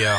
Yo.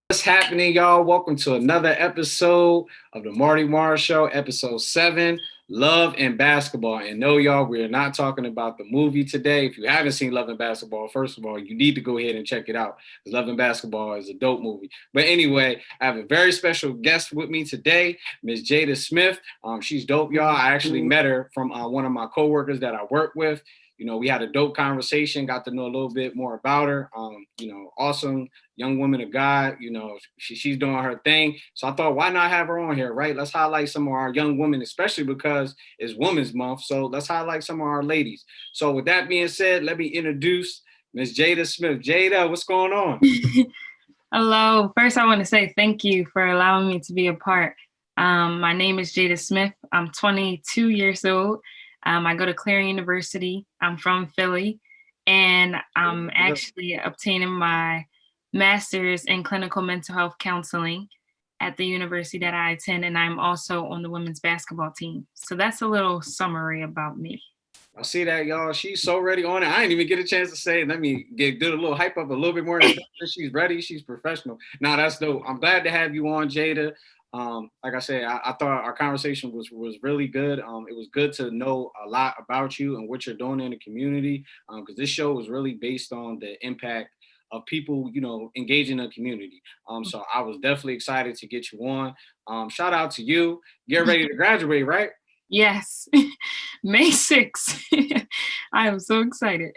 What's happening, y'all? Welcome to another episode of the Martymar Show, episode 7, Love and Basketball. And no, y'all, we're not talking about the movie today. If you haven't seen Love and Basketball, first of all, you need to go ahead and check it out, because Love and Basketball is a dope movie. But anyway, I have a very special guest with me today, Miss Jada Smith. She's dope, y'all. I actually met her from one of my coworkers that I work with. You know, we had a dope conversation, got to know a little bit more about her. Awesome young woman of God. You know, she's doing her thing. So I thought, why not have her on here, right? Let's highlight some of our young women, especially because it's Women's Month. So let's highlight some of our ladies. So with that being said, let me introduce Miss Jada Smith. Jada, what's going on? Hello. First, I want to say thank you for allowing me to be a part. My name is Jada Smith. I'm 22 years old. I go to Clarion University. I'm from Philly, and I'm actually obtaining my master's in clinical mental health counseling at the university that I attend, and I'm also on the women's basketball team. So that's a little summary about me. I see that, y'all. She's so ready on it. I didn't even get a chance to say, let me do a little hype up a little bit more. She's ready. She's professional. Now, that's dope. I'm glad to have you on, Jada. Like I said, I thought our conversation was really good. It was good to know a lot about you and what you're doing in the community, because this show was really based on the impact of people, you know, engaging in the community. So I was definitely excited to get you on. Shout out to you. Get ready to graduate, right? Yes, May 6th. I am so excited.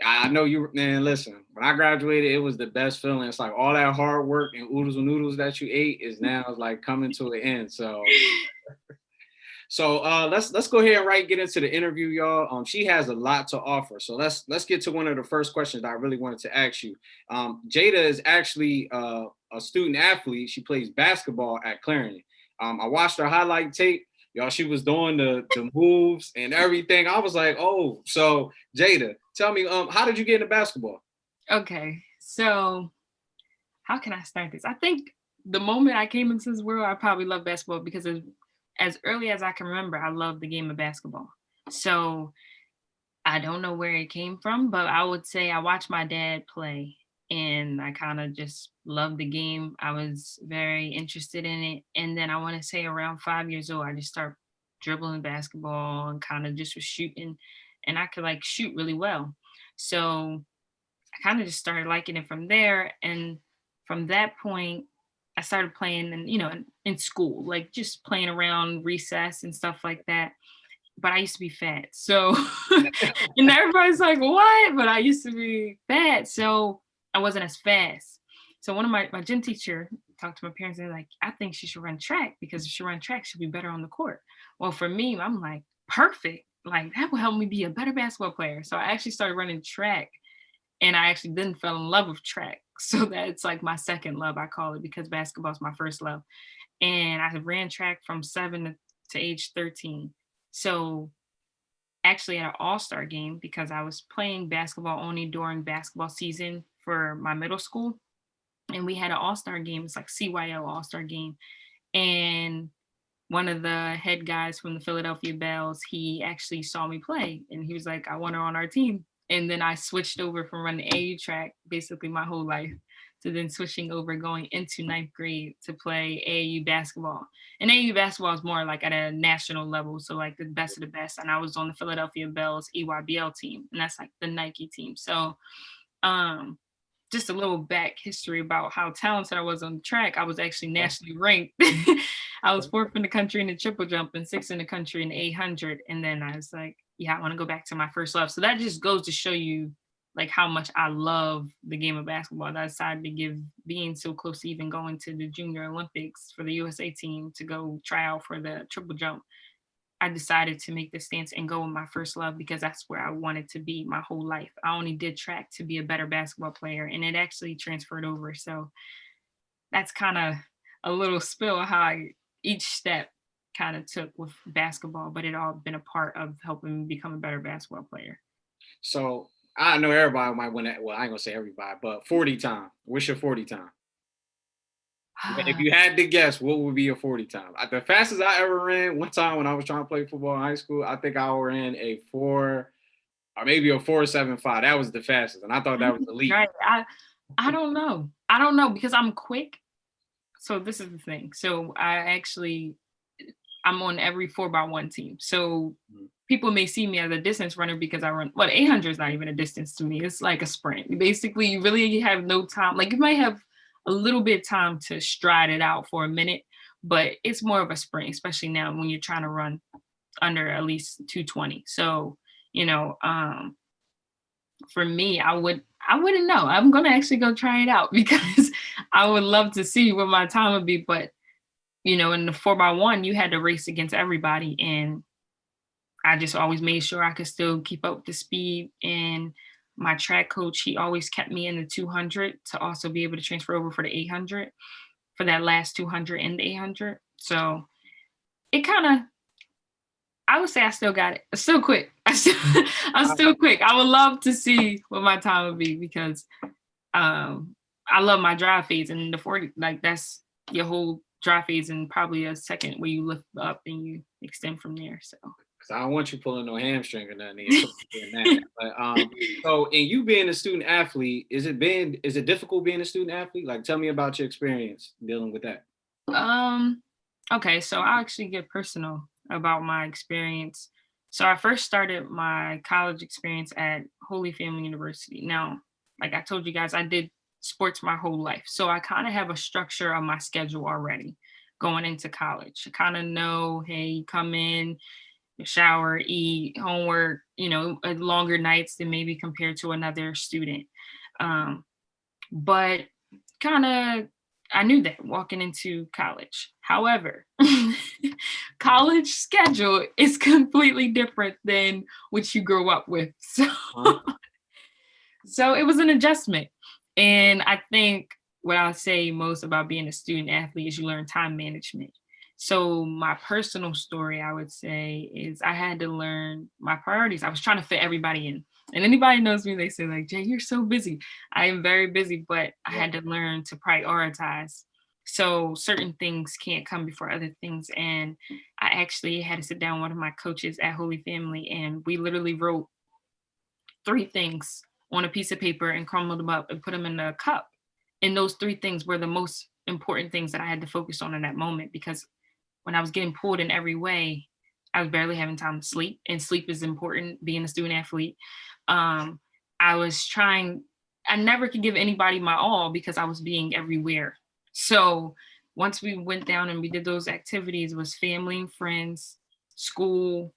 I know you, man. Listen, when I graduated, it was the best feeling. It's like all that hard work and oodles and noodles that you ate is now like coming to an end. So let's go ahead and get into the interview, y'all. She has a lot to offer. So let's get to one of the first questions that I really wanted to ask you. Jada is actually a student athlete. She plays basketball at Clarion. I watched her highlight tape. Y'all, she was doing the moves and everything. I was like, oh, so Jada, tell me, how did you get into basketball? Okay, so how can I start this? I think the moment I came into this world, I probably loved basketball because as early as I can remember, I loved the game of basketball. So I don't know where it came from, but I would say I watched my dad play and I kind of just loved the game. I was very interested in it. And then I want to say around 5 years old, I just started dribbling basketball and kind of just was shooting, and I could like shoot really well. So I kind of just started liking it from there. And from that point, I started playing and in school, like just playing around recess and stuff like that. But I used to be fat. So and everybody's like, what? But I used to be fat. So I wasn't as fast. So one of my gym teacher talked to my parents and they're like, I think she should run track because if she run track, she'll be better on the court. Well, for me, I'm like, perfect. Like that will help me be a better basketball player. So I actually started running track and I actually then fell in love with track. So that's like my second love, I call it, because basketball is my first love. And I ran track from 7 to age 13. So actually at an all-star game, because I was playing basketball only during basketball season for my middle school. And we had an all-star game. It's like CYO all-star game. And one of the head guys from the Philadelphia Bells, he actually saw me play and he was like, I want her on our team. And then I switched over from running AU track basically my whole life to then switching over going into ninth grade to play AAU basketball. And AAU basketball is more like at a national level. So like the best of the best. And I was on the Philadelphia Bells EYBL team. And that's like the Nike team. So just a little back history about how talented I was on the track. I was actually nationally ranked. I was 4th in the country in the triple jump and 6th in the country in the 800. And then I was like, yeah, I want to go back to my first love. So that just goes to show you like how much I love the game of basketball. I decided to give being so close to even going to the Junior Olympics for the USA team to go try out for the triple jump. I decided to make the stance and go with my first love because that's where I wanted to be my whole life. I only did track to be a better basketball player and it actually transferred over. So that's kind of a little spill of how each step kind of took with basketball, but it all been a part of helping me become a better basketball player. So I know everybody might win that. Well, I ain't gonna say everybody, but 40 time. What's your 40 time? If you had to guess, what would be your 40 time? The fastest I ever ran one time when I was trying to play football in high school, I think I ran a 4 or maybe a 4.75. That was the fastest. And I thought that was elite. Right. I don't know. I don't know because I'm quick. So this is the thing. So I'm on every 4x1 team. So people may see me as a distance runner because I run, well, 800 is not even a distance to me. It's like a sprint. Basically, you really have no time. Like you might have a little bit of time to stride it out for a minute, but it's more of a sprint, especially now when you're trying to run under at least 220. So, for me, I wouldn't know. I'm gonna actually go try it out because I would love to see what my time would be. But in the 4x1, you had to race against everybody, and I just always made sure I could still keep up with the speed. And my track coach, he always kept me in the 200 to also be able to transfer over for the 800 for that last 200 and the 800. So it kind of, I would say I still got it. I'm still quick. I'm still quick. I would love to see what my time would be because I love my drive phase, and the 40, like that's your whole drive phase and probably a second where you lift up and you extend from there. So I don't want you pulling no hamstring or nothing. But so and you being a student athlete, is it difficult being a student athlete? Like tell me about your experience dealing with that. Okay, so I'll actually get personal about my experience. So I first started my college experience at Holy Family University. Now, like I told you guys, I did sports my whole life. So I kind of have a structure of my schedule already going into college. I kind of know, hey, you come in, shower, eat, homework, longer nights than maybe compared to another student. But kind of, I knew that walking into college. However, college schedule is completely different than what you grow up with. So it was an adjustment. And I think what I say most about being a student athlete is you learn time management. So my personal story, I would say, is I had to learn my priorities. I was trying to fit everybody in. And anybody knows me, they say like, Jay, you're so busy. I am very busy, but I had to learn to prioritize. So certain things can't come before other things. And I actually had to sit down with one of my coaches at Holy Family, and we literally wrote 3 things on a piece of paper and crumbled them up and put them in a cup. And those 3 things were the most important things that I had to focus on in that moment, because when I was getting pulled in every way, I was barely having time to sleep, and sleep is important being a student athlete. I never could give anybody my all because I was being everywhere. So once we went down and we did those activities, it was family and friends, school,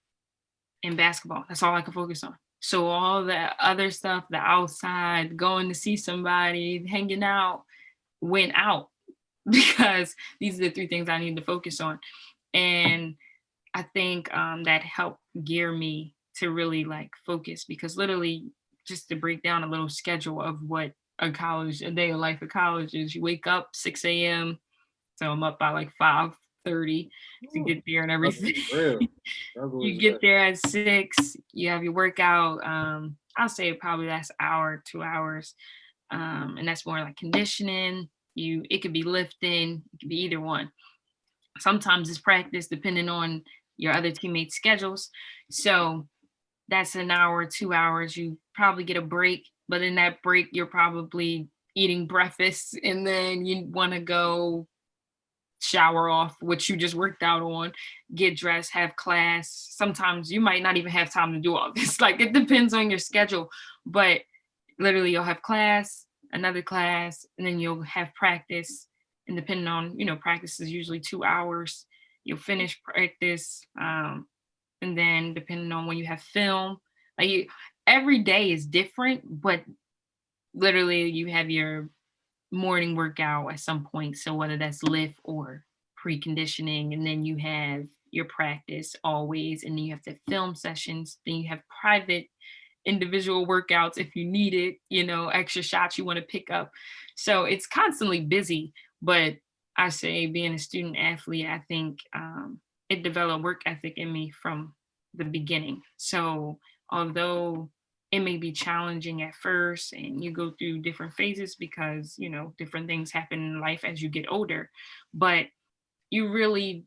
and basketball. That's all I could focus on. So all the other stuff, the outside, going to see somebody, hanging out, went out because these are the 3 things I need to focus on. And I think that helped gear me to really like focus, because literally, just to break down a little schedule of what a day of life of college is, you wake up 6 a.m. So I'm up by like 5:30 to get there and everything. You get there at 6, you have your workout. I'll say it probably lasts an hour, 2 hours. And that's more like conditioning. It could be lifting, it could be either one. Sometimes it's practice depending on your other teammates' schedules. So that's an hour, 2 hours. You probably get a break, but in that break, you're probably eating breakfast, and then you want to go shower off what you just worked out on, get dressed, have class. Sometimes you might not even have time to do all this. Like it depends on your schedule, but literally you'll have class, another class, and then you'll have practice. And depending on, practice is usually 2 hours. You'll finish practice. And then depending on when you have film, every day is different, but literally you have your morning workout at some point. So whether that's lift or preconditioning, and then you have your practice always, and then you have the film sessions, then you have private individual workouts if you need it, extra shots you want to pick up. So it's constantly busy, But I say being a student athlete, I think it developed work ethic in me from the beginning. So although it may be challenging at first and you go through different phases because, different things happen in life as you get older, but you really,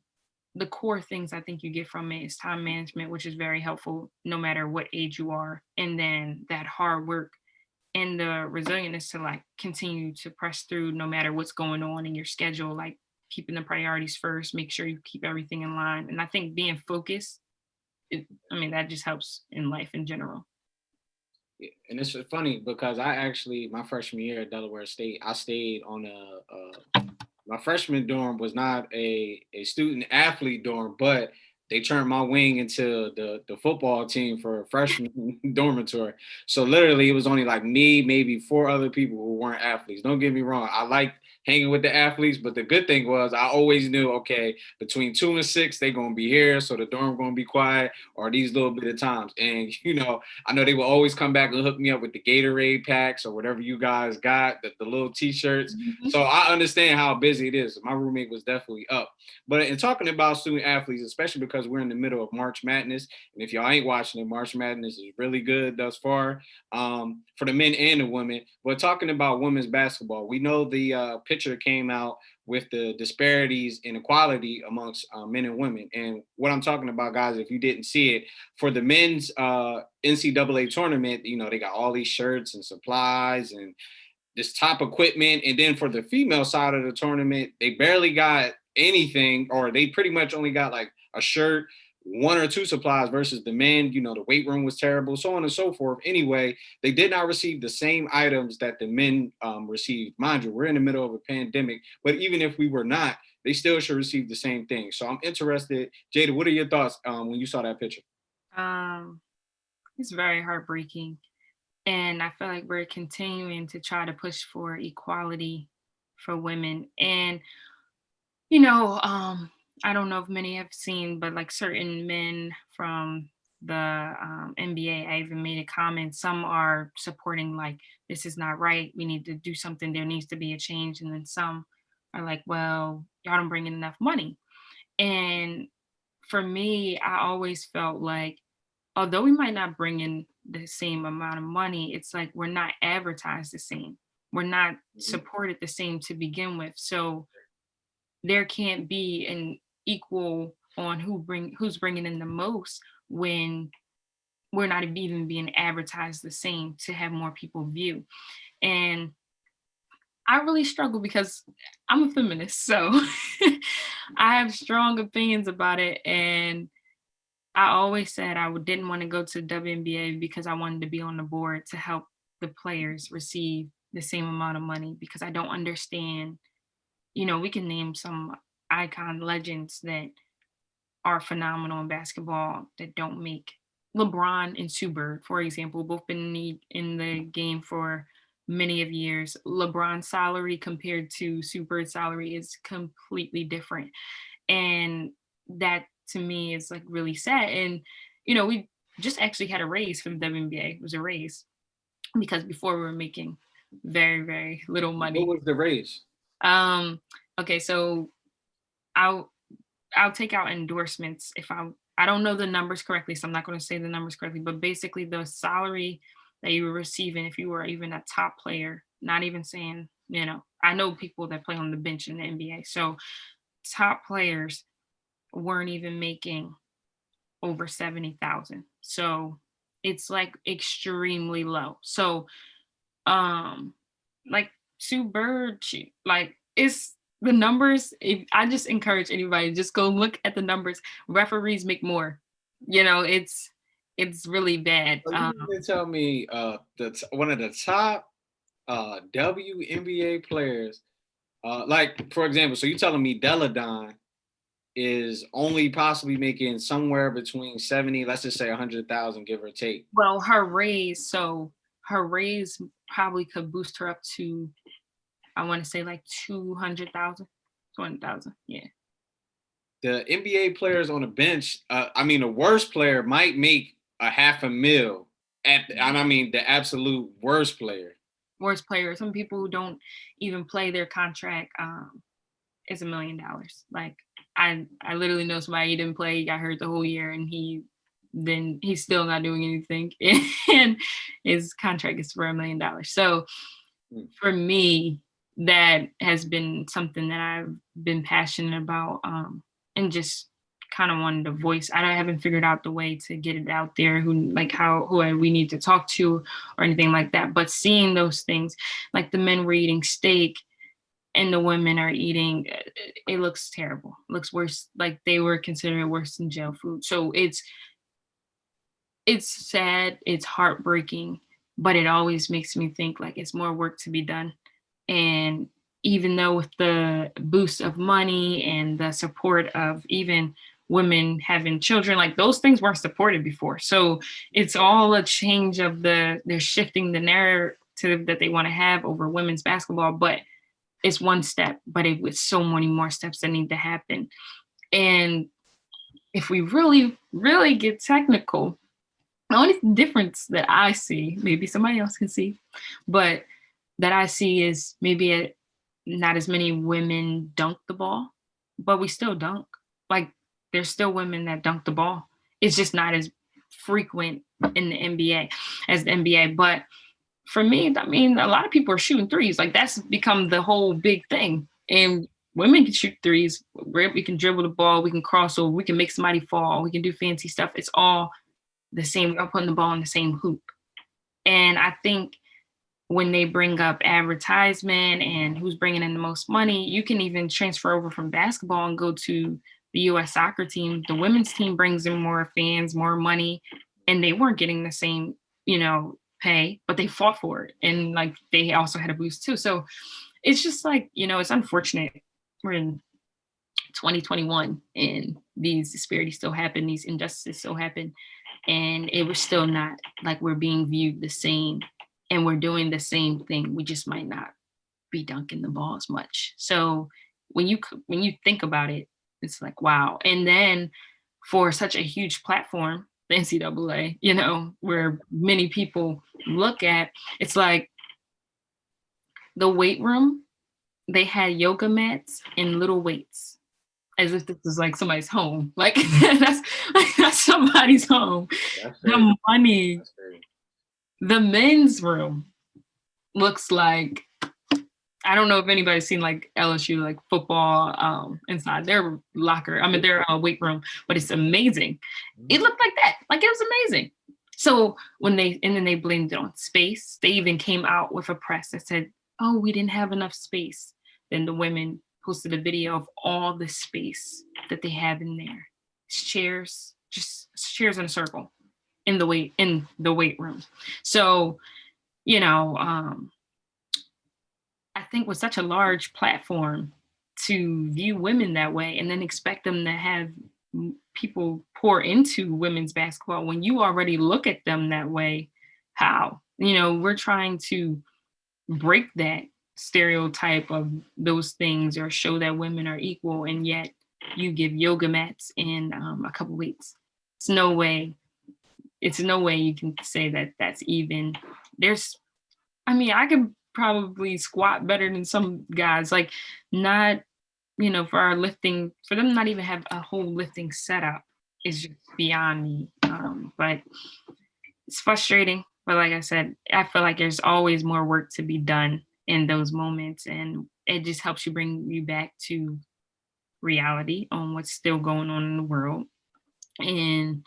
the core things I think you get from it is time management, which is very helpful no matter what age you are. And then that hard work and the resilience to like continue to press through no matter what's going on in your schedule, like keeping the priorities first, make sure you keep everything in line. And I think being focused, that just helps in life in general. And it's funny because I actually my freshman year at Delaware State, I stayed on my freshman dorm was not a student athlete dorm, but they turned my wing into the football team for a freshman dormitory. So literally, it was only like me, maybe four other people who weren't athletes. Don't get me wrong, I liked hanging with the athletes, but the good thing was I always knew, okay, between 2 and 6, they're gonna be here, so the dorm gonna be quiet, or these little bit of times. And I know they will always come back and hook me up with the Gatorade packs or whatever you guys got, the little t-shirts. Mhm. So I understand how busy it is. My roommate was definitely up. But in talking about student athletes, especially because we're in the middle of March Madness, and if y'all ain't watching it, March Madness is really good thus far, for the men and the women. But talking about women's basketball, we know the picture came out with the disparities in equality amongst men and women. And what I'm talking about, guys, if you didn't see it, for the men's NCAA tournament, they got all these shirts and supplies and this top equipment. And then for the female side of the tournament, they barely got anything, or they pretty much only got like a shirt, one or two supplies versus the men. The weight room was terrible, so on and so forth. Anyway, they did not receive the same items that the men received. Mind you, we're in the middle of a pandemic, but even if we were not, they still should receive the same thing. So I'm interested. Jada, what are your thoughts when you saw that picture? Um, it's very heartbreaking. And I feel like we're continuing to try to push for equality for women. And, you know, um, I don't know if many have seen, but like certain men from the NBA, I even made a comment. Some are supporting, like, this is not right. We need to do something. There needs to be a change. And then some are like, well, y'all don't bring in enough money. And for me, I always felt like, although we might not bring in the same amount of money, it's like we're not advertised the same. We're not Mhm. supported the same to begin with. So there can't be an equal on who's bringing in the most when we're not even being advertised the same to have more people view. And I really struggle because I'm a feminist, so I have strong opinions about it. And I always said didn't want to go to the WNBA because I wanted to be on the board to help the players receive the same amount of money, because I don't understand. We can name some icon legends that are phenomenal in basketball that don't make. LeBron and Sue Bird, for example, both been in the game for many of years. LeBron's salary compared to Sue Bird's salary is completely different. And that to me is like really sad. And we just actually had a raise from the WNBA. It was a raise because before we were making very, very little What money. was the raise? Um, okay, so I'll I'll take out endorsements if I don't know the numbers correctly, so I'm not going to say the numbers correctly, but basically the salary that you were receiving if you were even a top player, not even saying, I know people that play on the bench in the NBA. So top players weren't even making over 70,000. So it's like extremely low. So um like Sue Bird, like it's the numbers. If I just encourage anybody, just go look at the numbers. Referees make more. It's really bad. So you mean to tell me one of the top WNBA players, like for example, so you telling me Deladon is only possibly making somewhere between 70, let's just say 100,000, give or take. Well, her raise probably could boost her up to, I want to say, like 200,000. 200,000. Yeah. The NBA players on the bench, I mean, the worst player might make a half a mil and I mean the absolute worst player. worst player. Some people who don't even play their contract is $1 million. Like I literally know somebody he didn't play, he got hurt the whole year, and he's still not doing anything, and his contract is for $1 million. So for me, that has been something that I've been passionate about, and just kind of wanted to voice. I haven't figured out the way to get it out there, who we need to talk to or anything like that. But seeing those things, like the men were eating steak and the women are eating, it looks terrible. It looks worse. Like they were considered worse than jail food. So it's sad, it's heartbreaking, but it always makes me think like it's more work to be done. And even though with the boost of money and the support of even women having children, like those things weren't supported before. So it's all a change of they're shifting the narrative that they want to have over women's basketball, but it's one step, but it with so many more steps that need to happen. And if we really, really get technical, the only difference that I see, maybe somebody else can see, but that I see is maybe not as many women dunk the ball, but we still dunk. Like there's still women that dunk the ball. It's just not as frequent in the NBA as the NBA. But for me, I mean, a lot of people are shooting threes. Like that's become the whole big thing. And women can shoot threes. We can dribble the ball. We can cross over. We can make somebody fall. We can do fancy stuff. It's all the same. We're putting the ball in the same hoop. And I think when they bring up advertisement and who's bringing in the most money, you can even transfer over from basketball and go to the U.S. soccer team. The women's team brings in more fans, more money, and they weren't getting the same, pay, but they fought for it. And like they also had a boost too. So it's just like, it's unfortunate we're in 2021 and these disparities still happen, these injustices still happen. And it was still not like we're being viewed the same and we're doing the same thing. We just might not be dunking the ball as much. So when you think about it, it's like, wow. And then for such a huge platform, the NCAA, where many people look at, it's like the weight room, they had yoga mats and little weights, as if this was like somebody's home. Like that's somebody's home. The money, the men's room looks like, I don't know if anybody's seen like LSU, like football inside their locker, their weight room, but it's amazing. It looked like that. Like it was amazing. So and then they blamed it on space. They even came out with a press that said, oh, we didn't have enough space. Then the women posted a video of all the space that they have in there. Chairs, just chairs in a circle in the weight room. So, I think with such a large platform to view women that way and then expect them to have people pour into women's basketball when you already look at them that way, how? We're trying to break that stereotype of those things or show that women are equal, and yet you give yoga mats and a couple weights. It's no way you can say that that's even. I could probably squat better than some guys, like not, for our lifting, for them not even have a whole lifting setup is just beyond me. But it's frustrating. But like I said, I feel like there's always more work to be done in those moments. And it just helps you bring you back to reality on what's still going on in the world. And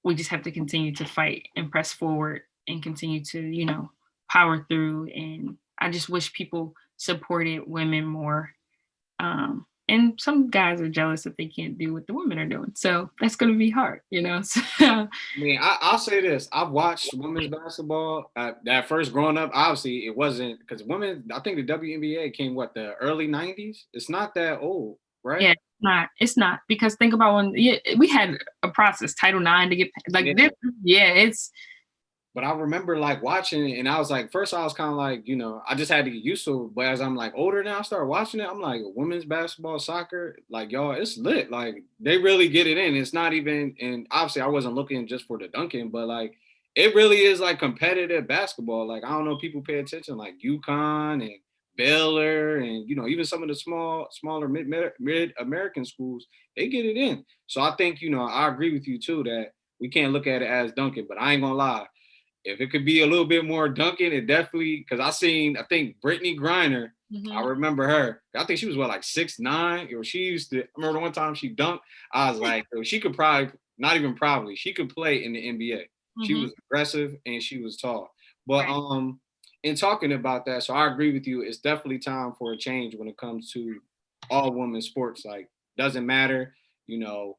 we just have to continue to fight and press forward and continue to, power through. And I just wish people supported women more. And some guys are jealous that they can't do what the women are doing. So that's going to be hard, So, I'll say this. I've watched women's basketball that first growing up. Obviously, it wasn't because women, I think the WNBA came, the early 90s? It's not that old, right? Yeah, it's not. Because think about when we had a process, Title IX, to get, like, it's. But I remember like watching it and I was like, first I was kind of like, I just had to get used to it. But as I'm like older now, I start watching it. I'm like, women's basketball, soccer, like y'all, it's lit. Like they really get it in. It's not even, and obviously I wasn't looking just for the dunking, but like it really is like competitive basketball. Like I don't know, people pay attention like UConn and Baylor and even some of the smaller mid American schools, they get it in. So I think I agree with you too that we can't look at it as dunking, but I ain't gonna lie. If it could be a little bit more dunking, it definitely because I think Brittany Griner, I Mm-hmm. remember her. I think she was what like 6'9", or she used to. I remember one time she dunked. I was like, she could probably not even probably she could play in the NBA. She Mm-hmm. was aggressive and she was tall. But Right. in talking about that, so I agree with you. It's definitely time for a change when it comes to all women's sports. Like doesn't matter, you know,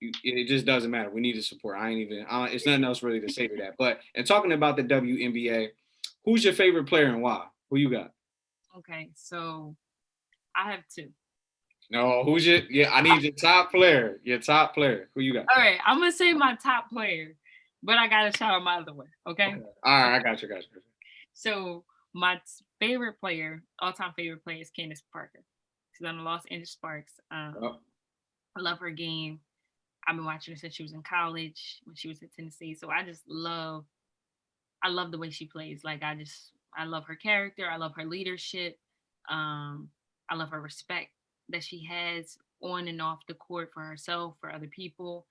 it just doesn't matter. We need to support. It's nothing else really to say to that. But and talking about the WNBA, who's your favorite player and why? Who you got? Okay, so I have two. No, who's your? Yeah, I need your top player. Your top player. Who you got? All right, I'm gonna say my top player, but I gotta shout out my other one. Okay. Okay. All right, I Okay. got you. Got you. So my favorite player, all-time favorite player, is Candice Parker. She's on the Los Angeles Sparks. Oh, I love her game. I've been watching her since she was in college when she was at Tennessee. So I love the way she plays. Like I love her character. I love her leadership. Um, I love her respect that she has on and off the court for herself, for other people.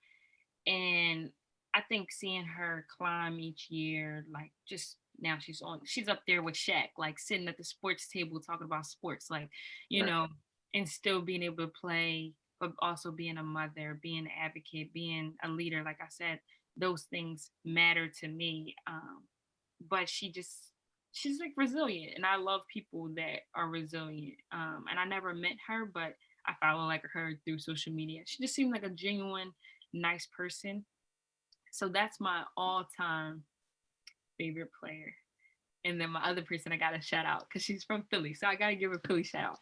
And I think seeing her climb each year, like just now she's up there with Shaq, like sitting at the sports table talking about sports, like, you right. know, and still being able to play, but also being a mother, being an advocate, being a leader. Like I said, those things matter to me. But she's like resilient, and I love people that are resilient. And I never met her, but I follow like her through social media. She just seemed like a genuine, nice person. So that's my all-time favorite player. And then my other person I gotta shout out because she's from Philly, so I gotta give her a Philly shout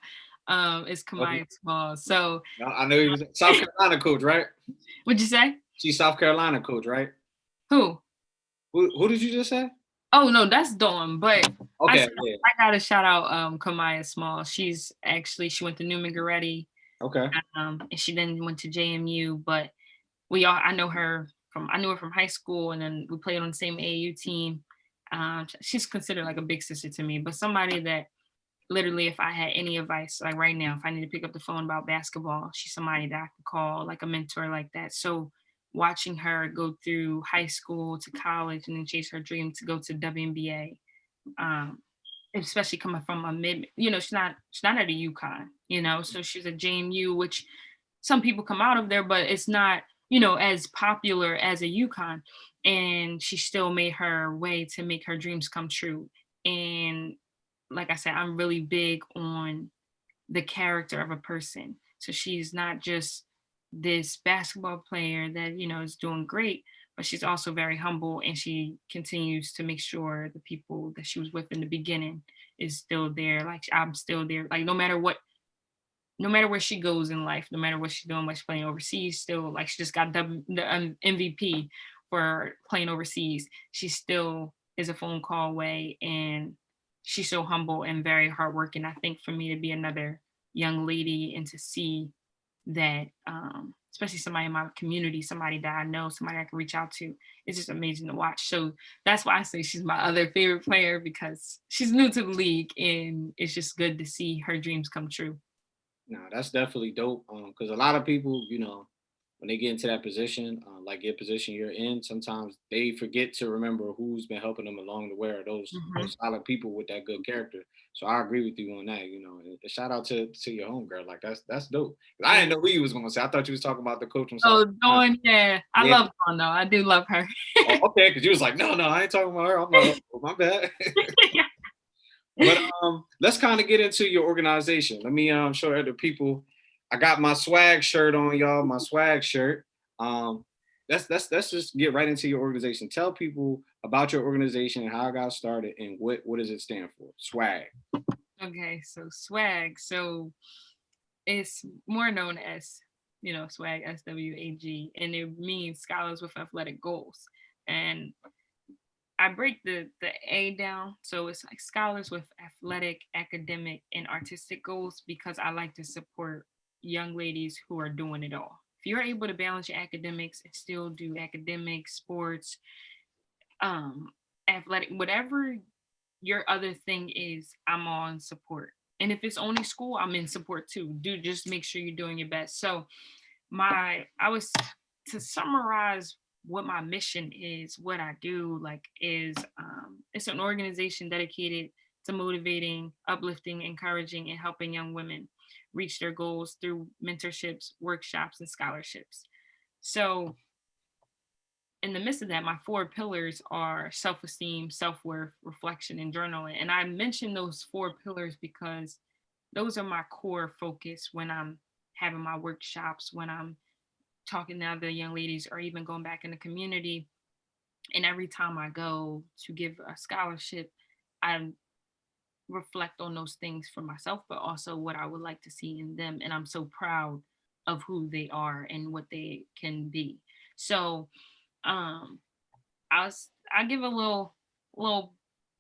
out. Is Okay. Kamaya Small. So No, I know you was South Carolina coach, right? what'd you say? She's South Carolina coach, right? Who? Who did you just say? Oh no, that's Dawn. But Okay, yeah. I gotta shout out Kamaya Small. She went to Newman Goretti, Okay. and she then went to JMU. But I knew her from high school, and then we played on the same AAU team. She's considered like a big sister to me, but somebody that literally, if I had any advice, like right now, if I need to pick up the phone about basketball, she's somebody that I could call, like a mentor like that. So watching her go through high school to college and then chase her dream to go to WNBA, um, especially coming from a mid, she's not at a UConn, so she's a JMU, which some people come out of there, but it's not, as popular as a UConn. And she still made her way to make her dreams come true. And like I said, I'm really big on the character of a person. So she's not just this basketball player that, is doing great, but she's also very humble, and she continues to make sure the people that she was with in the beginning is still there. Like I'm still there. Like no matter where she goes in life, no matter what she's doing, like she's playing overseas, still like she just got the MVP for playing overseas. She still is a phone call away, and she's so humble and very hardworking. I think for me to be another young lady and to see that, especially somebody in my community, somebody that I know, somebody I can reach out to, it's just amazing to watch. So that's why I say she's my other favorite player, because she's new to the league, and it's just good to see her dreams come true. No, that's definitely dope. Because a lot of people, when they get into that position, like your position you're in, sometimes they forget to remember who's been helping them along the way, or those Mhm. solid people with that good character. So I agree with you on that. And shout out to your homegirl. Like that's dope. 'Cause I Yeah. didn't know who you was gonna say. I thought you was talking about the coach from South Oh, Carolina. Dawn, yeah. I Yeah. love Dawn though. I do love her. Oh, okay. Because you was like, no, no, I ain't talking about her. I'm like, oh, my bad. But let's kind of get into your organization. Let me show other people. I got my swag shirt on, y'all. My swag shirt. Um, let's just get right into your organization. Tell people about your organization and how it got started and what does it stand for? Swag. Okay, so swag. So it's more known as, swag, SWAG, and it means scholars with athletic goals. And I break the A down, so it's like scholars with athletic, academic, and artistic goals, because I like to support young ladies who are doing it all. If you're able to balance your academics and still do academic, sports, athletic, whatever your other thing is, I'm on support. And if it's only school, I'm in support too. Do just make sure you're doing your best. So I was, to summarize what my mission is, what I do, like, is it's an organization dedicated to motivating, uplifting, encouraging, and helping young women reach their goals through mentorships, workshops, and scholarships. So in the midst of that, my four pillars are self-esteem, self-worth, reflection, and journaling. And I mention those four pillars because those are my core focus when I'm having my workshops, when I'm talking to other young ladies, or even going back in the community. And every time I go to give a scholarship, I reflect on those things for myself, but also what I would like to see in them. And I'm so proud of who they are and what they can be. So um I give a little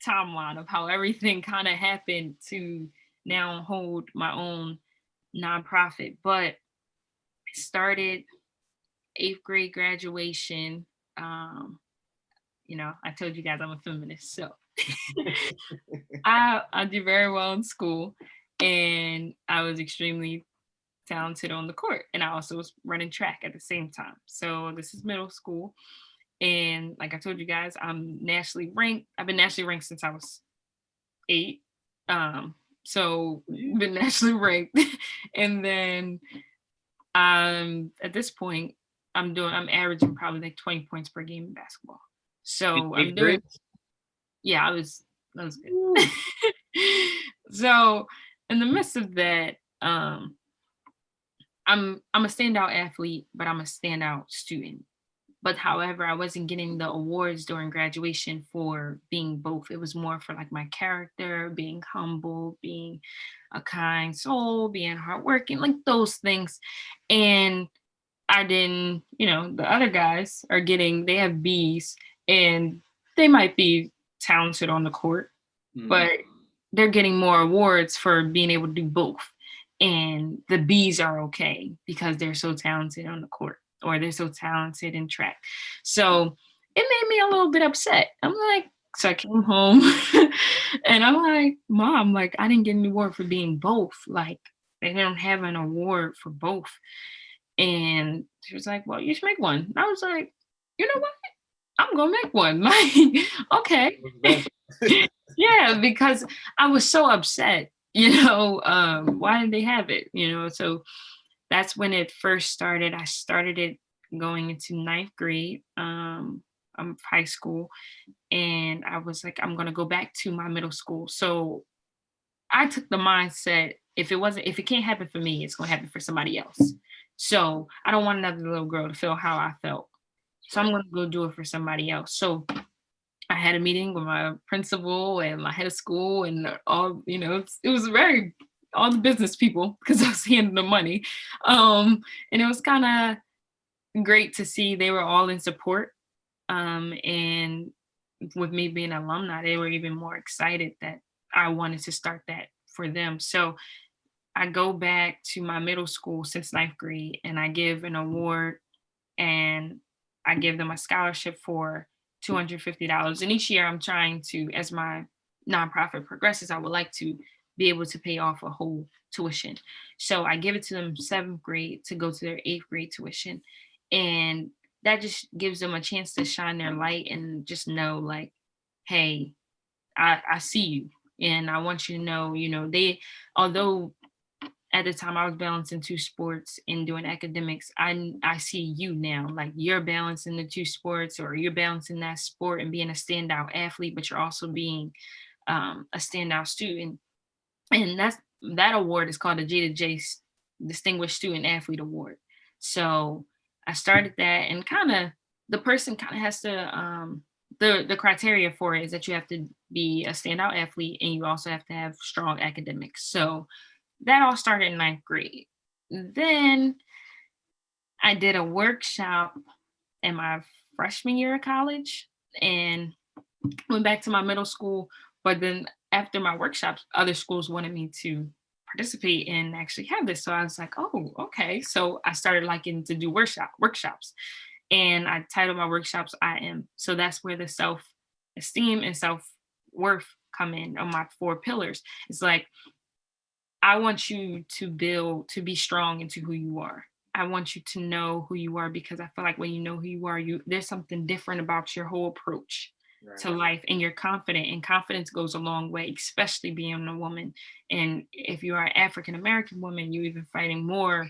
timeline of how everything kind of happened to now hold my own nonprofit. But it started eighth grade graduation. Um, I told you guys I'm a feminist, so I did very well in school, and I was extremely talented on the court, and I also was running track at the same time. So this is middle school, and like I told you guys, I'm nationally ranked. I've been nationally ranked since I was 8. So been nationally ranked, and then at this point, I'm averaging probably like 20 points per game in basketball. So I'm doing, yeah, that was good. So in the midst of that, I'm a standout athlete, but I'm a standout student. But however, I wasn't getting the awards during graduation for being both. It was more for like my character, being humble, being a kind soul, being hardworking, like those things. And I didn't, the other guys they have B's, and they might be talented on the court, but they're getting more awards for being able to do both. And the B's are okay because they're so talented on the court, or they're so talented in track. So it made me a little bit upset. So I came home and I'm like, Mom, like, I didn't get an award for being both. Like, they don't have an award for both. And she was like, well, you should make one. And I was like, you know what? I'm gonna make one. Like, okay. Yeah, because I was so upset, why didn't they have it? So that's when it first started. I started it going into ninth grade, high school, and I was like, I'm gonna go back to my middle school. So I took the mindset, if it can't happen for me, it's gonna happen for somebody else. So I don't want another little girl to feel how I felt. So I'm gonna go do it for somebody else. So I had a meeting with my principal and my head of school and all, it was all the business people, because I was handing the money. And it was kind of great to see they were all in support. And with me being an alumni, they were even more excited that I wanted to start that for them. So I go back to my middle school since ninth grade, and I give an award, and I give them a scholarship for $250. And each year I'm trying to, as my nonprofit progresses, I would like to be able to pay off a whole tuition. So I give it to them seventh grade to go to their eighth grade tuition. And that just gives them a chance to shine their light and just know, like, hey, I see you. And I want you to know, although at the time I was balancing two sports and doing academics, I see you now, like, you're balancing the two sports, or you're balancing that sport and being a standout athlete, but you're also being a standout student. And that award is called the Distinguished Student Athlete Award. So I started that, and kind of the person kind of has to the criteria for it is that you have to be a standout athlete, and you also have to have strong academics. So that all started in ninth grade. Then I did a workshop in my freshman year of college and went back to my middle school. But then after my workshops, other schools wanted me to participate and actually have this. So I was like, oh, okay. So I started liking to do workshops. And I titled my workshops I Am. So that's where the self-esteem and self-worth come in on my 4 pillars. It's like, I want you to build, to be strong into who you are. I want you to know who you are, because I feel like when you know who you are, there's something different about your whole approach to Right. life, and you're confident, and confidence goes a long way, especially being a woman. And if you are an African American woman, you're even fighting more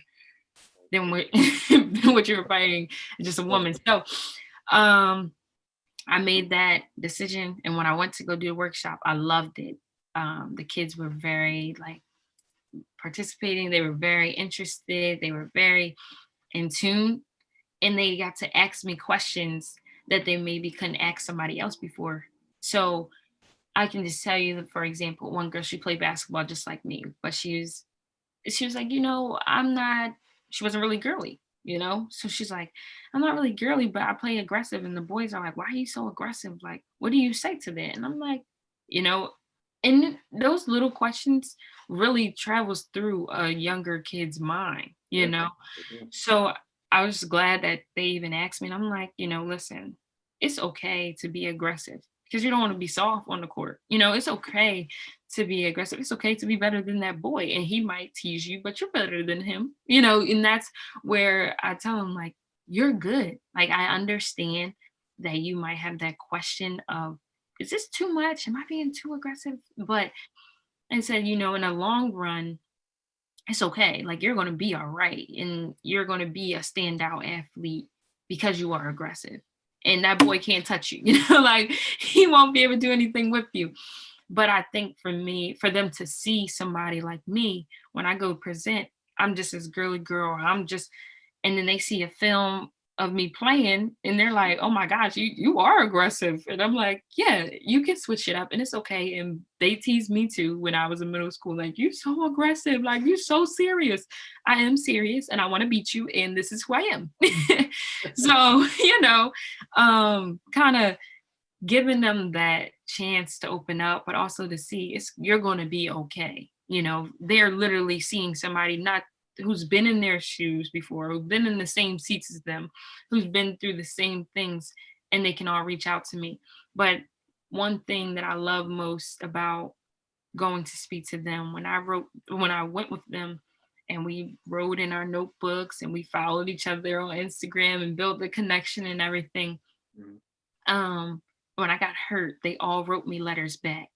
than what, than what you're fighting just a woman. So um I made that decision, and when I went to go do a workshop, I loved it. The kids were very like participating, they were very interested, they were very in tune, and they got to ask me questions that they maybe couldn't ask somebody else before. So I can just tell you that, for example, one girl, she played basketball just like me, but she was like, I'm not, she wasn't really girly, So she's like, I'm not really girly, but I play aggressive. And the boys are like, why are you so aggressive? Like, what do you say to that? And I'm like, you know, and those little questions really travels through a younger kid's mind. Yeah. Yeah. So I was glad that they even asked me. And I'm like, listen, it's okay to be aggressive, because you don't want to be soft on the court. It's okay to be aggressive. It's okay to be better than that boy. And he might tease you, but you're better than him. And that's where I tell him, like, you're good. Like, I understand that you might have that question of, is this too much? Am I being too aggressive? But I said, in the long run, it's okay. Like, you're going to be all right. And you're going to be a standout athlete because you are aggressive. And that boy can't touch you, like, he won't be able to do anything with you. But I think for me, for them to see somebody like me, when I go present, I'm just this girly girl. And then they see a film of me playing, and they're like, oh my gosh, you are aggressive. And I'm like, yeah, you can switch it up and it's okay. And they teased me too when I was in middle school, like, you so aggressive, like, you so serious. I am serious and I want to beat you, and this is who I am. So, kind of giving them that chance to open up, but also to see you're going to be okay. They're literally seeing somebody not who's been in their shoes before, who's been in the same seats as them, who's been through the same things, and they can all reach out to me. But one thing that I love most about going to speak to them, when I went with them and we wrote in our notebooks and we followed each other on Instagram and built the connection and everything, Mhm. um, when I got hurt, they all wrote me letters back.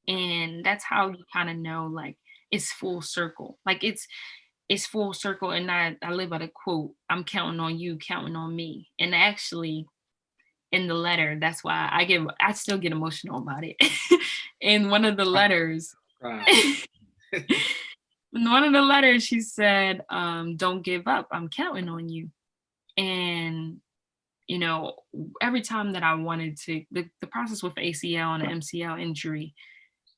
And that's how you kind of know, like, it's full circle. Like, it's full circle. And I live by the quote, I'm counting on you, counting on me. And actually, in the letter, that's why I still get emotional about it. In one of the letters, Right. in one of the letters, she said, don't give up. I'm counting on you. And you know, every time that I wanted to, the process with the ACL and the MCL injury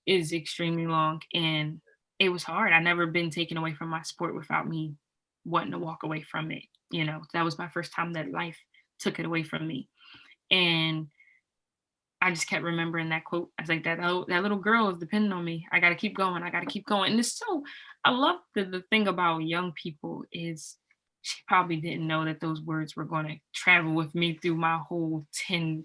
is extremely long, and it was hard. I never been taken away from my sport without me wanting to walk away from it. That was my first time that life took it away from me. And I just kept remembering that quote. I was like, that little girl is depending on me. I got to keep going. I got to keep going. And it's so, I love the thing about young people is she probably didn't know that those words were going to travel with me through my whole 10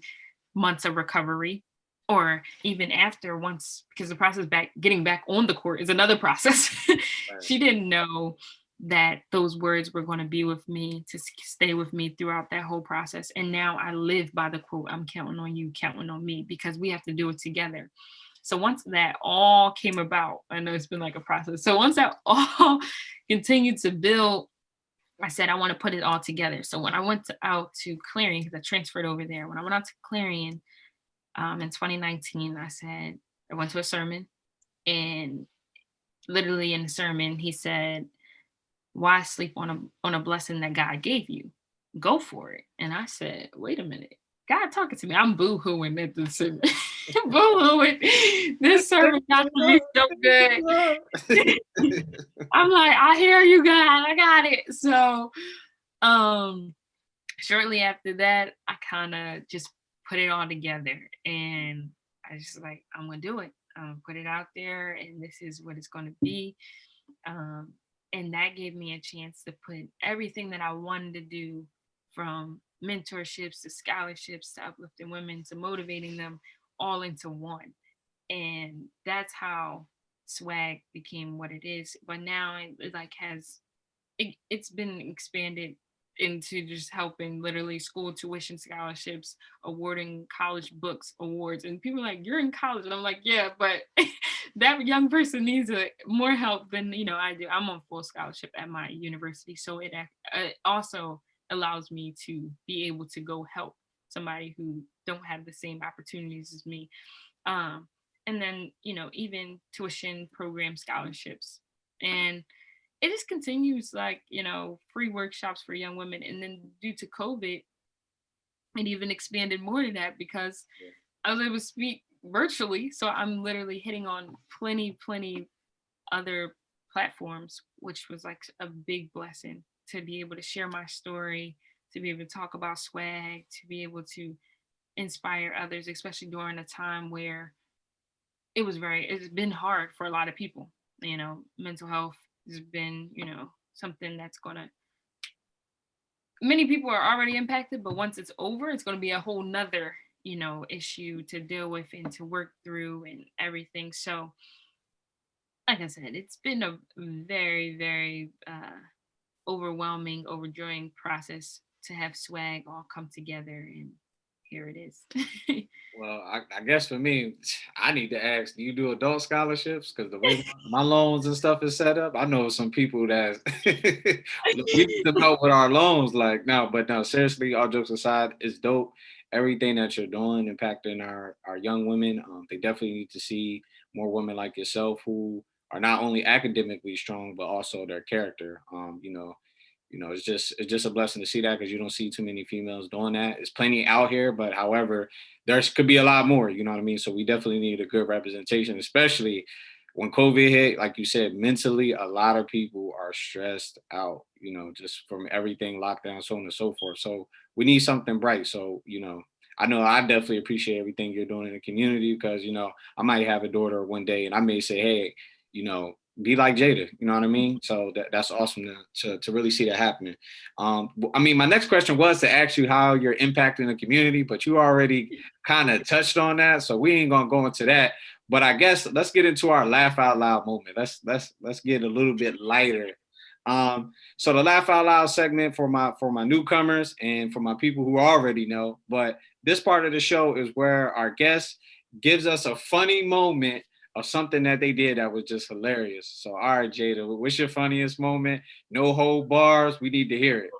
months of recovery, or even after, once, because the process back getting back on the court is another process. Right. She didn't know that those words were going to be with me, to stay with me throughout that whole process. And now I live by the quote, I'm counting on you, counting on me, because we have to do it together. So once that all came about, I know it's been like a process. So once that all continued to build, I said, I want to put it all together. So when I went out to Clarion, because I transferred over there, when I went out to Clarion in 2019, I went to a sermon, and literally in the sermon, he said, why sleep on a blessing that God gave you? Go for it. And I said, wait a minute. God talking to me. I'm boo-hooing at this sermon. Boo-hooing. This sermon got to be so good. I'm like, I hear you, God. I got it. So um shortly after that, I kind of just put it all together, and I just like, I'm gonna do it. Put it out there, and this is what it's gonna be. Um, and that gave me a chance to put everything that I wanted to do, from mentorships to scholarships to uplifting women to motivating them all into one. And that's how swag became what it is. But now it like has it's been expanded into just helping literally school tuition scholarships, awarding college books awards. And people are like, you're in college. And I'm like, yeah, but that young person needs more help than, I do. I'm on full scholarship at my university. So it also allows me to be able to go help somebody who don't have the same opportunities as me. Um, and then, even tuition program scholarships. And it just continues, like, free workshops for young women. And then due to COVID, it even expanded more to that because I was able to speak virtually. So I'm literally hitting on plenty other platforms, which was like a big blessing to be able to share my story, to be able to talk about swag, to be able to inspire others, especially during a time where it's been hard for a lot of people. Mental health has been, something that's gonna, many people are already impacted, but once it's over, it's gonna be a whole nother, issue to deal with and to work through and everything. So, like I said, it's been a very, very overwhelming, overjoying process to have swag all come together, and here it is. Well, I guess for me, I need to ask, do you do adult scholarships? Because the way my loans and stuff is set up, I know some people that we need to know what our loans like now. But no, seriously, all jokes aside, it's dope. Everything that you're doing, impacting our young women. They definitely need to see more women like yourself who are not only academically strong, but also their character. It's just a blessing to see that because you don't see too many females doing that. It's plenty out here, but however, there could be a lot more. You know what I mean? So we definitely need a good representation, especially when COVID hit. Like you said, mentally, a lot of people are stressed out. Just from everything lockdown, so on and so forth. So we need something bright. So I know I definitely appreciate everything you're doing in the community because I might have a daughter one day and I may say, hey, be like Jada, you know what I mean? So that's awesome to really see that happening. I mean, my next question was to ask you how you're impacting the community, but you already kind of touched on that, so we ain't gonna go into that. But I guess let's get into our laugh out loud moment. Let's get a little bit lighter. So the laugh out loud segment for my newcomers and for my people who already know. But this part of the show is where our guest gives us a funny moment of something that they did that was just hilarious. So, all right, Jada, what's your funniest moment? No hold bars. We need to hear it.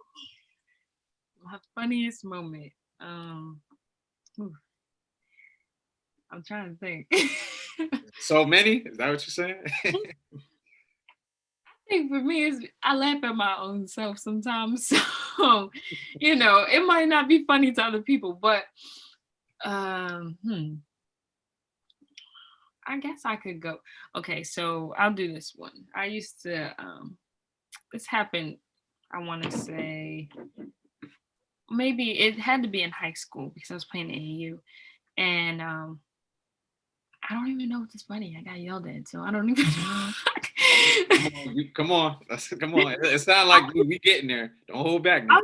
My funniest moment. I'm trying to think. So many? Is that what you're saying? I think for me, I laugh at my own self sometimes. So, it might not be funny to other people, but I guess I could go. Okay, so I'll do this one. I used to this happened, I want to say maybe it had to be in high school because I was playing AAU. And I don't even know if it's funny. I got yelled at, so I don't even know. Come on. Come on. It sounds like we getting there. Don't hold back now.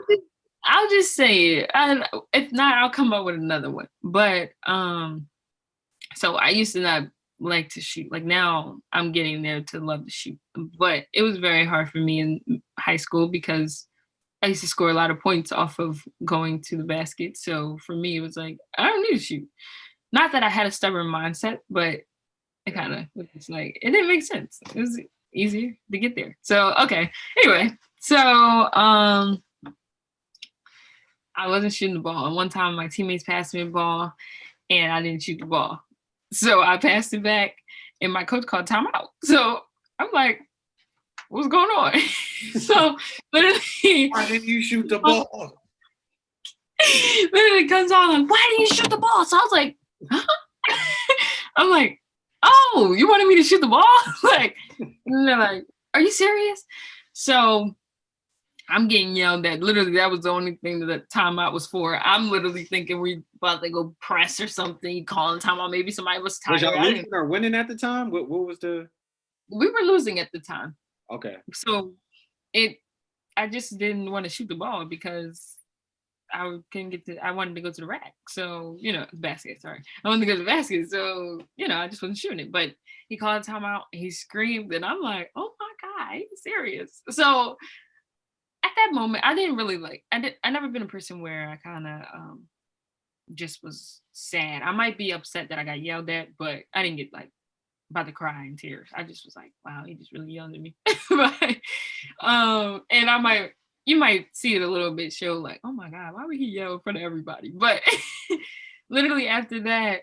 I'll just say it. If not, I'll come up with another one. But so I used to not like to shoot. Like now I'm getting there to love to shoot. But it was very hard for me in high school because I used to score a lot of points off of going to the basket. So for me, it was like, I don't need to shoot. Not that I had a stubborn mindset, but it kind of was like, it didn't make sense. It was easier to get there. So, okay. Anyway, so I wasn't shooting the ball. And one time my teammates passed me a ball and I didn't shoot the ball. So I passed it back and my coach called timeout. So I'm like, what's going on? So literally, why didn't you shoot the ball? Literally comes on like, why didn't you shoot the ball? So I was like, huh? I'm like, oh, you wanted me to shoot the ball? Like, and they're like, are you serious? So I'm getting yelled at. Literally, that was the only thing that the timeout was for. I'm literally thinking we about to go press or something, calling timeout. Maybe somebody was tired. Was y'all losing or winning at the time? What was the? We were losing at the time. Okay. So I just didn't want to shoot the ball because I wanted to go to the rack. So, basket, sorry. I wanted to go to the basket. So, I just wasn't shooting it. But he called a timeout, he screamed, and I'm like, oh my God, he's serious. So at that moment, I didn't really I never been a person where I kind of just was sad. I might be upset that I got yelled at, but I didn't get about to cry in tears. I just was like, wow, he just really yelled at me. But, and you might see it a little bit show like, oh my God, why would he yell in front of everybody? But literally after that,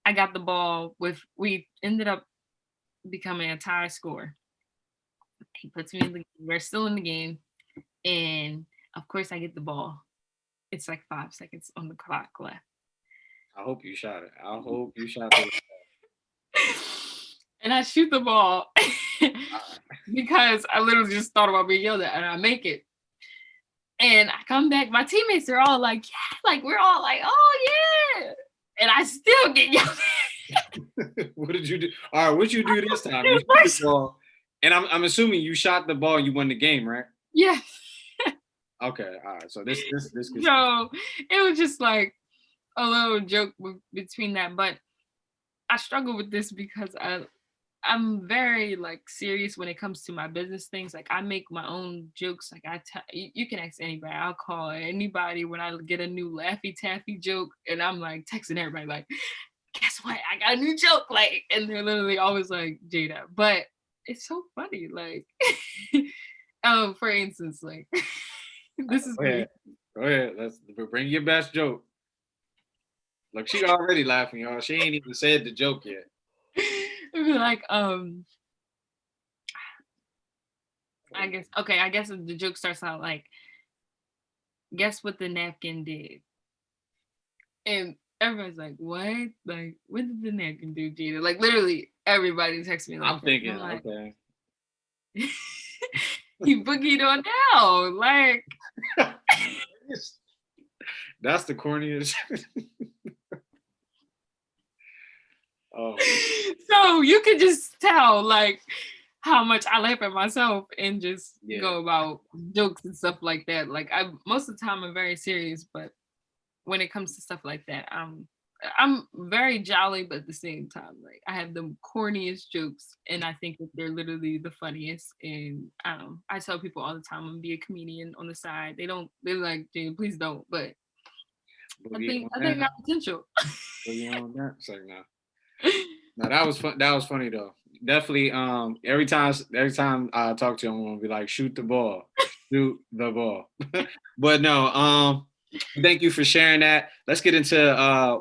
I got the ball we ended up becoming a tie score. He puts me we're still in the game. And of course I get the ball. It's like 5 seconds on the clock left. I hope you shot it. I hope you shot it. And I shoot the ball because I literally just thought about being yelled at, and I make it. And I come back, my teammates are all like, yeah, like we're all like, oh yeah. And I still get yelled at. What did you do? All right, what'd you do this time? You shot the ball. And I'm assuming you shot the ball, you won the game, right? Yeah. Okay, all right. So this So it was just like a little joke between that, but I struggle with this because I'm very serious when it comes to my business things. Like I make my own jokes. Like you can ask anybody. I'll call anybody when I get a new Laffy Taffy joke, and I'm like texting everybody like, guess what? I got a new joke. Like, and they're literally always like Jada, but it's so funny. Like, for instance, like this is Go ahead. Let's bring your best joke. Look, she already laughing, y'all. She ain't even said the joke yet. Like, I guess the joke starts out like, guess what the napkin did? And everybody's like, what? Like, what did the napkin do, Gina? Like, literally, everybody texts me like I'm thinking, like, okay. He boogied on down. Like, that's the corniest. Oh. So you could just tell, like, how much I laugh at myself and just go about jokes and stuff like that. Like, most of the time I'm very serious, but when it comes to stuff like that, I'm very jolly, but at the same time, like I have the corniest jokes, and I think that they're literally the funniest. And I tell people all the time, I'm gonna be a comedian on the side. They're like, Jane, please don't. But I think I got potential. No, that was fun. That was funny though. Definitely. Every time I talk to him, I'm gonna be like, shoot the ball, shoot the ball. But no. Thank you for sharing that. Let's get into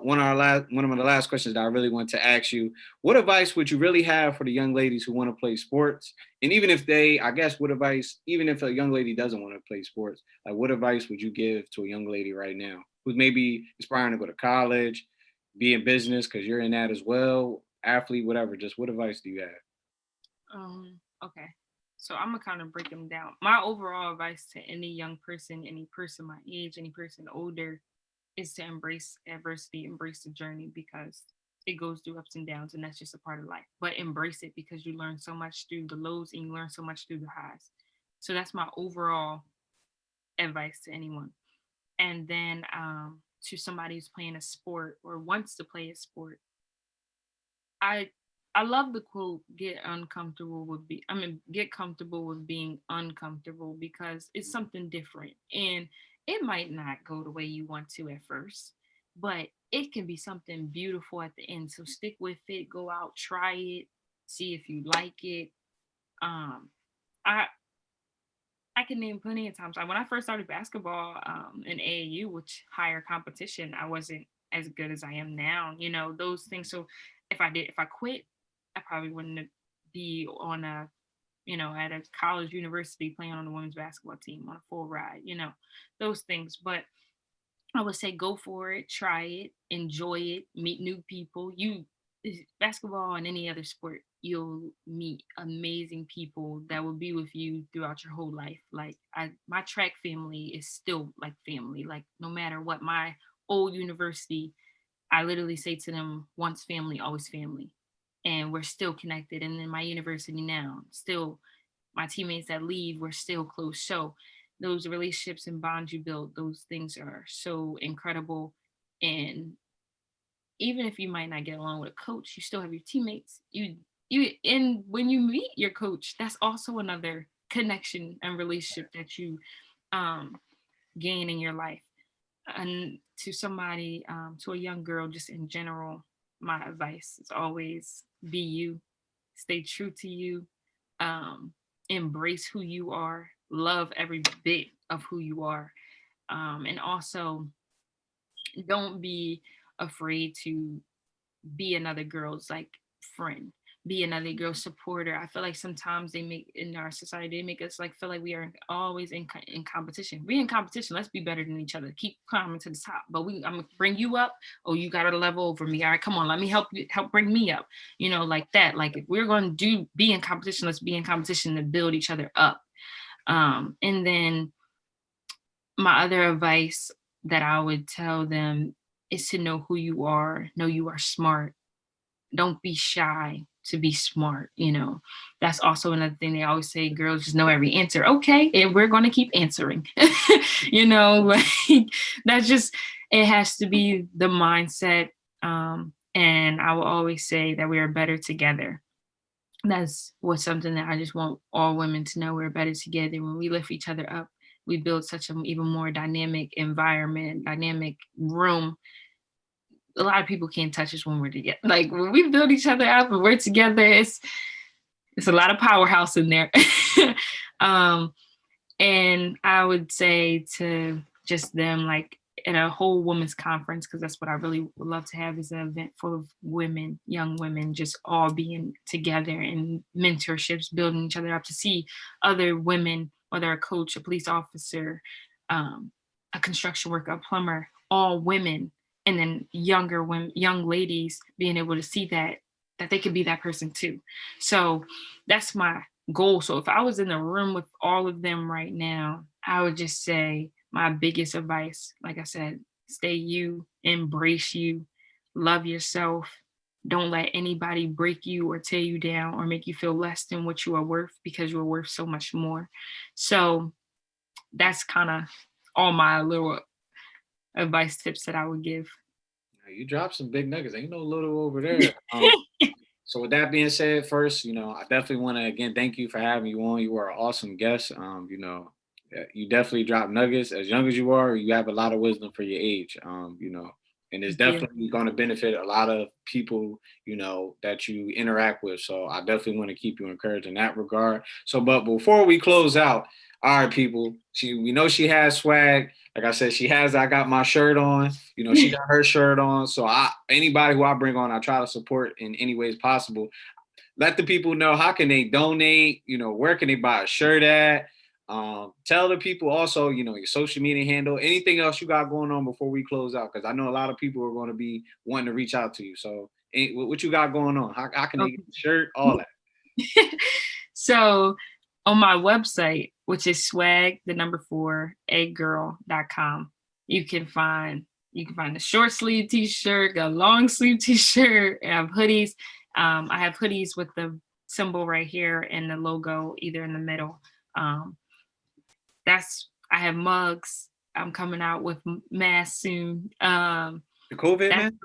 one of the last questions that I really want to ask you. What advice would you really have for the young ladies who want to play sports? And even if even if a young lady doesn't want to play sports, like what advice would you give to a young lady right now who's maybe aspiring to go to college, be in business because you're in that as well, athlete, whatever? Just what advice do you have? Okay. So I'm gonna kind of break them down. My overall advice to any young person, any person my age, any person older, is to embrace adversity, embrace the journey, because it goes through ups and downs, and that's just a part of life. But embrace it because you learn so much through the lows and you learn so much through the highs. So that's my overall advice to anyone. And then to somebody who's playing a sport or wants to play a sport, I love the quote, get comfortable with being uncomfortable, because it's something different. And it might not go the way you want to at first, but it can be something beautiful at the end. So stick with it, go out, try it, see if you like it. I I can name plenty of times. Like when I first started basketball in AAU, which higher competition, I wasn't as good as I am now. Those things. So if I quit, I probably wouldn't be on at a college university playing on the women's basketball team on a full ride. Those things. But I would say go for it, try it, enjoy it, meet new people. Basketball and any other sport, you'll meet amazing people that will be with you throughout your whole life. Like my track family is still like family. Like no matter what, my old university, I literally say to them, once family, always family. And we're still connected. And then my university now, still my teammates that leave, we're still close. So those relationships and bonds you build, those things are so incredible. And even if you might not get along with a coach, you still have your teammates. And when you meet your coach, that's also another connection and relationship that you um, gain in your life. And to somebody, to a young girl, just in general, my advice is always be you, stay true to you, um, embrace who you are, love every bit of who you are, and also don't be afraid to be another girl's like friend, be another girl's supporter. I feel like sometimes they make in our society, they make us like feel like we are always in competition. We're in competition. Let's be better than each other. Keep climbing to the top. But I'm gonna bring you up. Oh, you got to level over me. All right, come on, let me help you. Help bring me up. Like that. Like if we're going to be in competition, let's be in competition to build each other up. And then my other advice that I would tell them is to know who you are. Know you are smart. Don't be shy to be smart. That's also another thing they always say, girls just know every answer. Okay, and we're going to keep answering. Like that's just, it has to be the mindset. And I will always say that we are better together. That's what's something that I just want all women to know. We're better together. When we lift each other up, we build such an even more dynamic environment, dynamic room. A lot of people can't touch us when we're together. Like when we build each other up and we're together, it's a lot of powerhouse in there. And I would say to just them, like at a whole women's conference, because that's what I really would love to have, is an event full of women, young women, just all being together and mentorships, building each other up, to see other women, whether a coach, a police officer, a construction worker, a plumber, all women, and then younger women, young ladies being able to see that they could be that person too. So that's my goal. So if I was in the room with all of them right now, I would just say my biggest advice, like I said, stay you, embrace you, love yourself. Don't let anybody break you or tear you down or make you feel less than what you are worth, because you are worth so much more. So that's kind of all my little advice tips that I would give. You dropped some big nuggets. Ain't no little over there. So with that being said, first, I definitely want to again thank you for having you on. You are an awesome guest. You definitely drop nuggets. As young as you are, you have a lot of wisdom for your age. And it's definitely going to benefit a lot of people, that you interact with. So I definitely want to keep you encouraged in that regard. So, but before we close out, all right, people, we know she has swag. Like I said, I got my shirt on. She got her shirt on. So anybody who I bring on, I try to support in any ways possible. Let the people know, how can they donate? Where can they buy a shirt at? Tell the people also, your social media handle, anything else you got going on before we close out, because I know a lot of people are going to be wanting to reach out to you. So what you got going on? How can they get the shirt? All that. So on my website, which is swag4eggirl.com, you can find a short sleeve t-shirt, a long sleeve t-shirt. I have hoodies. I have hoodies with the symbol right here and the logo either in the middle. I have mugs. I'm coming out with masks soon. The COVID mask?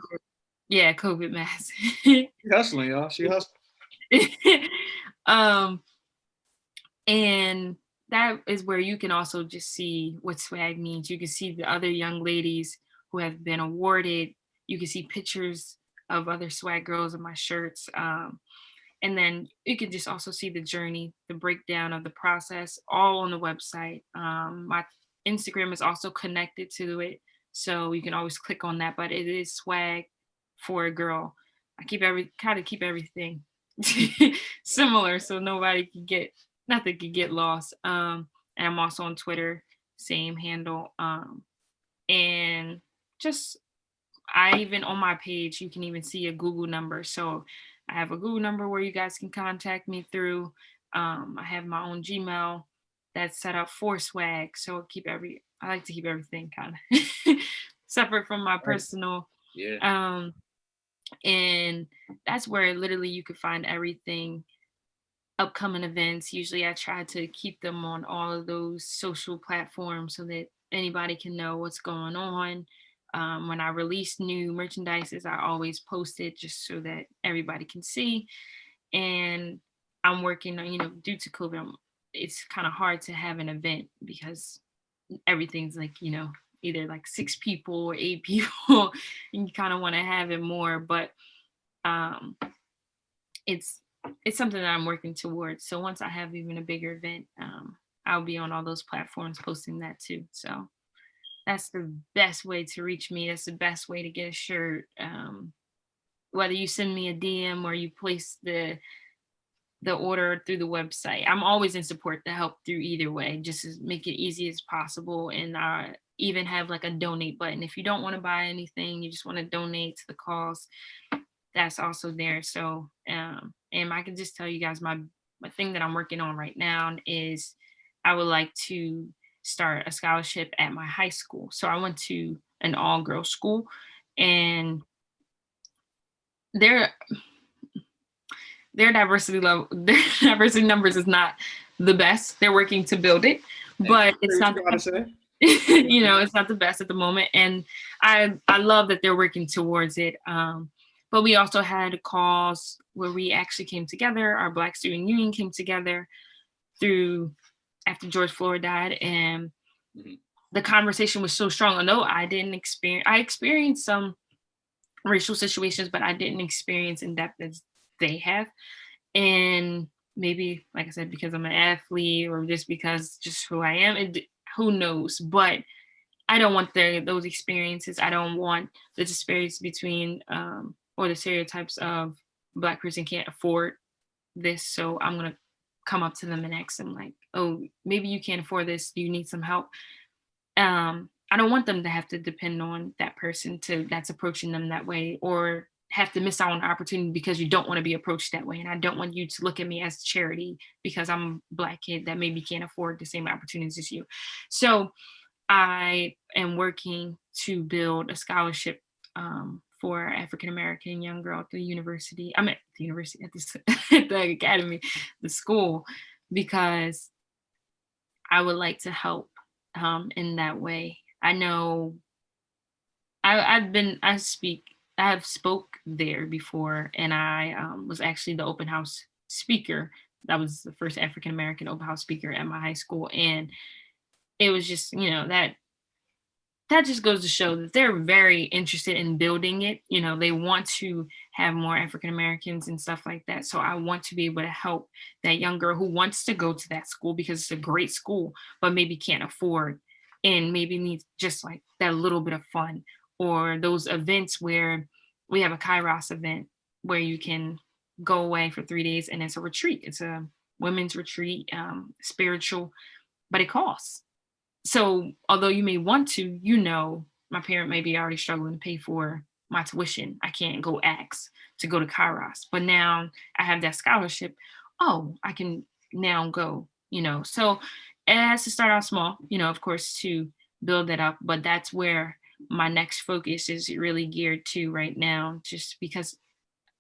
Yeah, COVID mask. She hustling, y'all. She hustling. And that is where you can also just see what swag means. You can see the other young ladies who have been awarded. You can see pictures of other swag girls in my shirts. And then you can just also see the journey, the breakdown of the process, all on the website. My Instagram is also connected to it, so you can always click on that. But it is swag for a girl. I keep everything similar, so nothing can get lost. And I'm also on Twitter, same handle. And just even on my page, you can even see a Google number. So I have a Google number where you guys can contact me through. I have my own Gmail that's set up for swag. So I like to keep everything kind of separate from my personal. Yeah. And that's where literally you could find everything upcoming events. Usually I try to keep them on all of those social platforms so that anybody can know what's going on. When I release new merchandises, I always post it just so that everybody can see. And I'm working on, due to COVID, it's kind of hard to have an event because everything's like, either like 6 people or 8 people, and you kind of want to have it more, but um, it's it's something that I'm working towards. So once I have even a bigger event, I'll be on all those platforms posting that too. So that's the best way to reach me. That's the best way to get a shirt. Whether you send me a DM or you place the order through the website, I'm always in support to help through either way, just to make it easy as possible. And I even have like a donate button. If you don't want to buy anything, you just want to donate to the cause, that's also there. So, and I can just tell you guys my thing that I'm working on right now is I would like to start a scholarship at my high school. So I went to an all girls school, and their their diversity level, their diversity numbers is not the best. They're working to build it, but it's not it's not the best at the moment. And I love that they're working towards it. But we also had a cause where we actually came together. Our Black Student Union came together through after George Floyd died, and the conversation was so strong. Although I experienced some racial situations, but I didn't experience in depth as they have. And maybe, like I said, because I'm an athlete or just because just who I am, who knows? But I don't want those experiences. I don't want the disparities between or the stereotypes of Black person can't afford this. So I'm gonna come up to them and ask them like, oh, maybe you can't afford this. Do you need some help? I don't want them to have to depend on that person that's approaching them that way, or have to miss out on an opportunity because you don't want to be approached that way. And I don't want you to look at me as charity because I'm a Black kid that maybe can't afford the same opportunities as you. So I am working to build a scholarship for African American young girl at the university. I'm at the university, at at the academy, the school, because I would like to help in that way. I know I have spoke there before, and I was actually the open house speaker. That was the first African American open house speaker at my high school, and it was just that just goes to show that they're very interested in building it. They want to have more African Americans and stuff like that. So I want to be able to help that young girl who wants to go to that school because it's a great school, but maybe can't afford and maybe needs just like that little bit of fun, or those events where we have a Kairos event where you can go away for 3 days and it's a retreat. It's a women's retreat, spiritual, but it costs. So although you may want to, my parent may be already struggling to pay for my tuition. I can't go ask to go to Kairos, but now I have that scholarship. Oh, I can now go. So it has to start out small, of course, to build that up. But that's where my next focus is really geared to right now, just because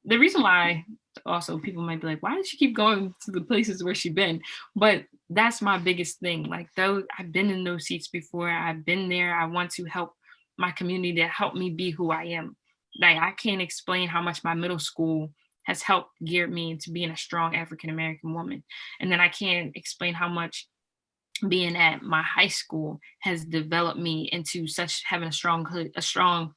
the reason why also people might be like, why does she keep going to the places where she's been? But that's my biggest thing. Like, though I've been in those seats before, I've been there. I want to help my community to help me be who I am. Like, I can't explain how much my middle school has helped gear me into being a strong African American woman. And then I can't explain how much being at my high school has developed me into such having a strong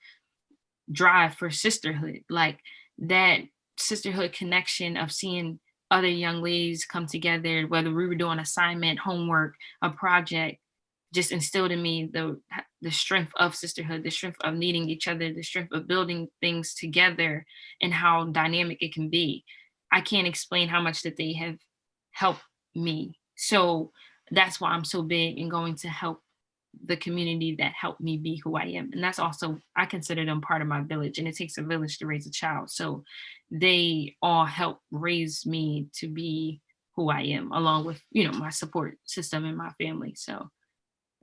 drive for sisterhood. Like, that sisterhood connection of seeing other young ladies come together, whether we were doing assignment, homework, a project, just instilled in me the strength of sisterhood, the strength of needing each other, the strength of building things together, and how dynamic it can be. I can't explain how much that they have helped me. So that's why I'm so big in going to help the community that helped me be who I am. And that's also, I consider them part of my village, and it takes a village to raise a child. So they all help raise me to be who I am, along with, my support system and my family. So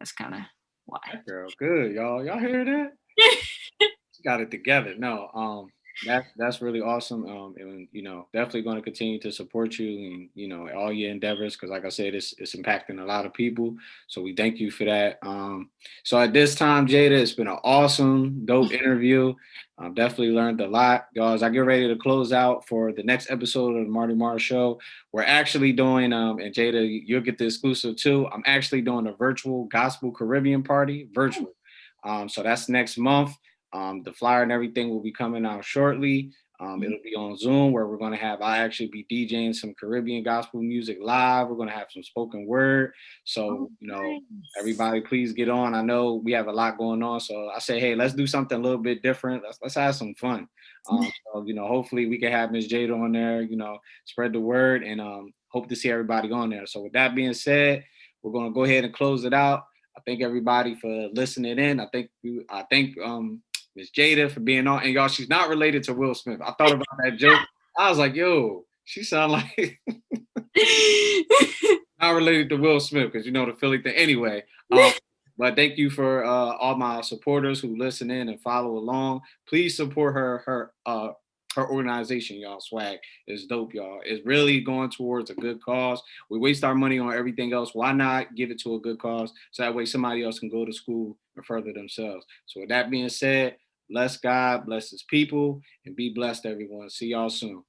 that's kind of why. That girl, good, y'all. Y'all hear that? She got it together. No, That's really awesome. And definitely going to continue to support you and all your endeavors because, like I said, it's impacting a lot of people. So we thank you for that. So at this time, Jada, it's been an awesome, dope interview. Definitely learned a lot, guys. I get ready to close out for the next episode of the Martymar Show. We're actually doing, and Jada, you'll get the exclusive too. I'm actually doing a virtual gospel Caribbean party, virtual. So that's next month. The flyer and everything will be coming out shortly. It'll be on Zoom where we're going to have, I actually be DJing some Caribbean gospel music live. We're going to have some spoken word. So, Oh, nice. everybody please get on. I know we have a lot going on. So I say, hey, let's do something a little bit different. Let's have some fun. So, hopefully we can have Miss Jada on there, spread the word and hope to see everybody on there. So with that being said, we're going to go ahead and close it out. I thank everybody for listening in. I thank Miss Jada for being on. And y'all, she's not related to Will Smith. I thought about that joke. I was like, yo, she sound like not related to Will Smith because the Philly thing. Anyway, but thank you for all my supporters who listen in and follow along. Please support her organization, y'all. Swag is dope, y'all. It's really going towards a good cause. We waste our money on everything else. Why not give it to a good cause so that way somebody else can go to school and further themselves? So with that being said, bless God, bless his people, and be blessed, everyone. See y'all soon.